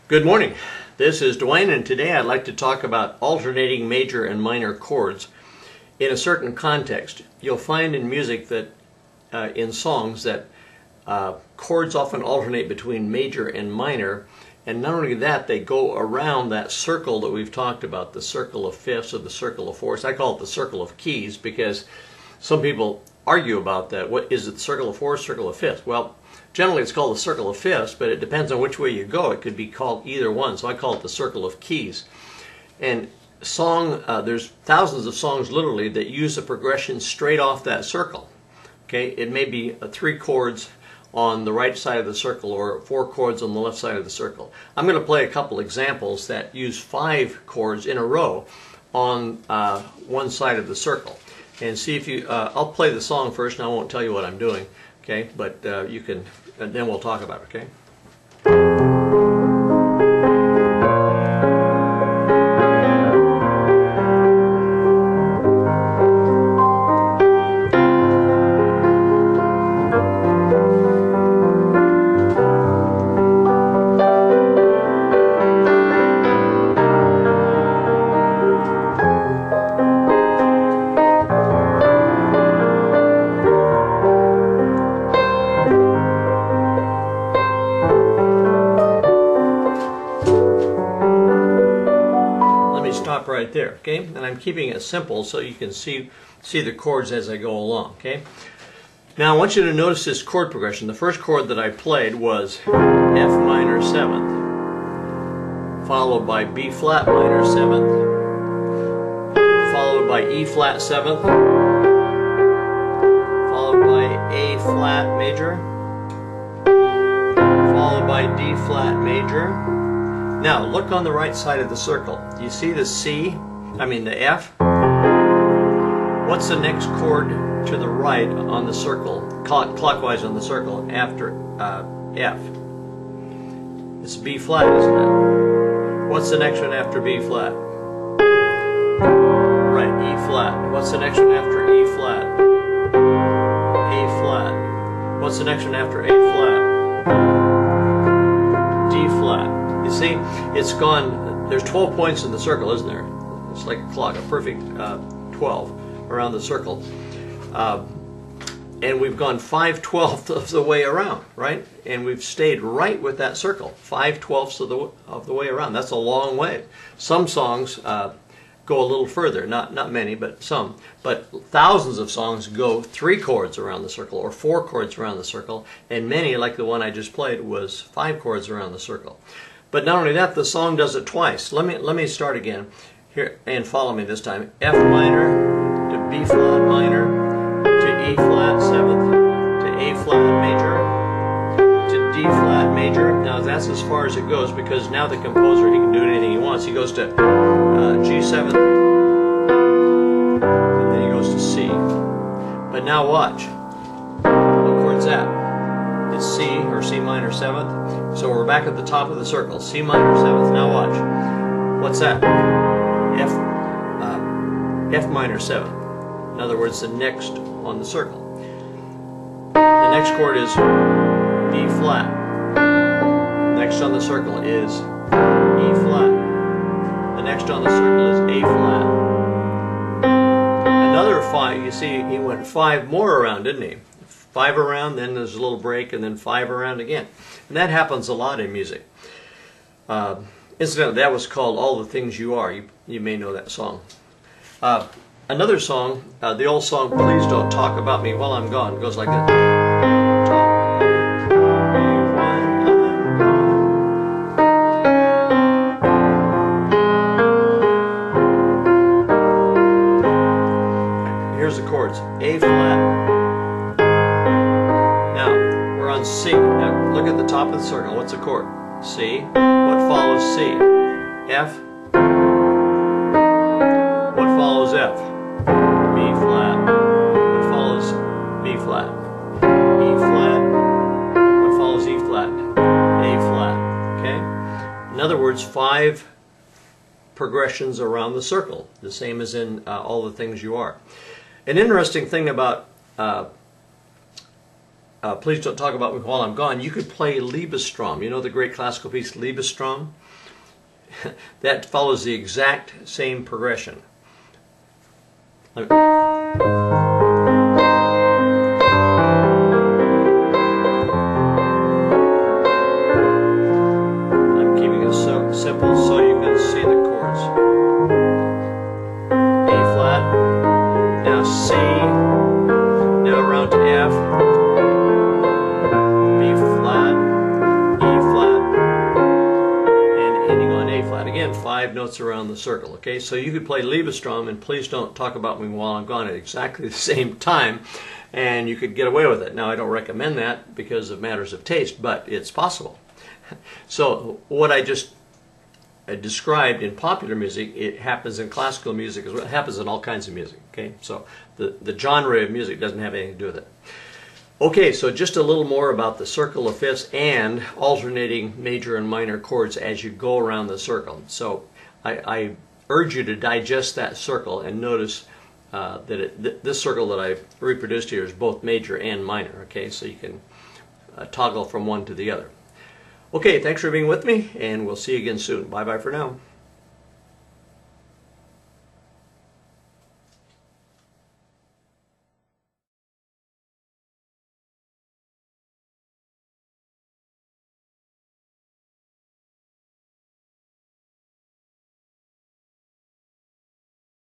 Good morning. This is Dwayne, and today I'd like to talk about alternating major and minor chords in a certain context. You'll find in music that in songs that chords often alternate between major and minor, and not only that, they go around that circle that we've talked about, the circle of fifths or the circle of fourths. I call it the circle of keys because some people argue about that. What is it, the circle of fourths, circle of fifths? Well, generally it's called the circle of fifths, but it depends on which way you go. It could be called either one, so I call it the circle of keys. And there's thousands of songs literally that use a progression straight off that circle. Okay, it may be 3 chords on the right side of the circle or 4 chords on the left side of the circle. I'm going to play a couple examples that use 5 chords in a row on one side of the circle. And see if you, I'll play the song first and I won't tell you what I'm doing, okay, but you can, and then we'll talk about it, okay? Stop right there, okay? And I'm keeping it simple so you can see the chords as I go along, okay? Now I want you to notice this chord progression. The first chord that I played was F minor 7th, followed by B flat minor 7th, followed by E flat 7th, followed by A flat major, followed by D flat major. Now look on the right side of the circle. You see the the F? What's the next chord to the right on the circle, clockwise on the circle after F? It's B flat, isn't it? What's the next one after B flat? Right, E flat. What's the next one after E flat? A flat. What's the next one after A flat? D flat. You see, it's gone, there's 12 points in the circle, isn't there? It's like a clock, a perfect 12 around the circle. And we've gone 5/12 of the way around, right? And we've stayed right with that circle, 5/12 of the way around. That's a long way. Some songs go a little further, not many, but some. But thousands of songs go 3 chords around the circle or 4 chords around the circle, and many, like the one I just played, was 5 chords around the circle. But not only that, the song does it twice. Let me start again here and follow me this time. F minor to B flat minor to E flat 7th to A flat major to D flat major. Now that's as far as it goes because now the composer, he can do anything he wants. He goes to G7 and then he goes to C. But now watch. What chord's that? It's C or C minor 7th. So we're back at the top of the circle. C minor 7th. Now watch. What's that? F minor 7th. In other words, the next on the circle. The next chord is B flat. Next on the circle is E flat. The next on the circle is A flat. Another 5. You see, he went 5 more around, didn't he? 5 around, then there's a little break, and then 5 around again. And that happens a lot in music. Incidentally, that was called All the Things You Are. You may know that song. Another song, the old song, Please Don't Talk About Me While I'm Gone, goes like this. Here's the chords. A flat. C. Now look at the top of the circle. What's the chord? C. What follows C? F. What follows F? B flat. What follows B flat? E flat. What follows E flat? A flat. Okay? In other words, 5 progressions around the circle, the same as in All the Things You Are. An interesting thing about Please Don't Talk About Me While I'm Gone, you could play Liebesstrom. You know the great classical piece Liebesstrom? That follows the exact same progression. I'm keeping it so simple so you can see the chords. A flat, now C, now around to F, B flat, E flat, and ending on A flat. Again, 5 notes around the circle. Okay, so you could play Liebesstrom and Please Don't Talk About Me While I'm Gone at exactly the same time, and you could get away with it. Now, I don't recommend that because of matters of taste, but it's possible. So what I just described in popular music, it happens in classical music as well. It happens in all kinds of music. Okay, so the genre of music doesn't have anything to do with it. Okay, so just a little more about the circle of fifths and alternating major and minor chords as you go around the circle. So I urge you to digest that circle and notice that this circle that I've reproduced here is both major and minor. Okay, so you can toggle from one to the other. Okay, thanks for being with me, and we'll see you again soon. Bye-bye for now.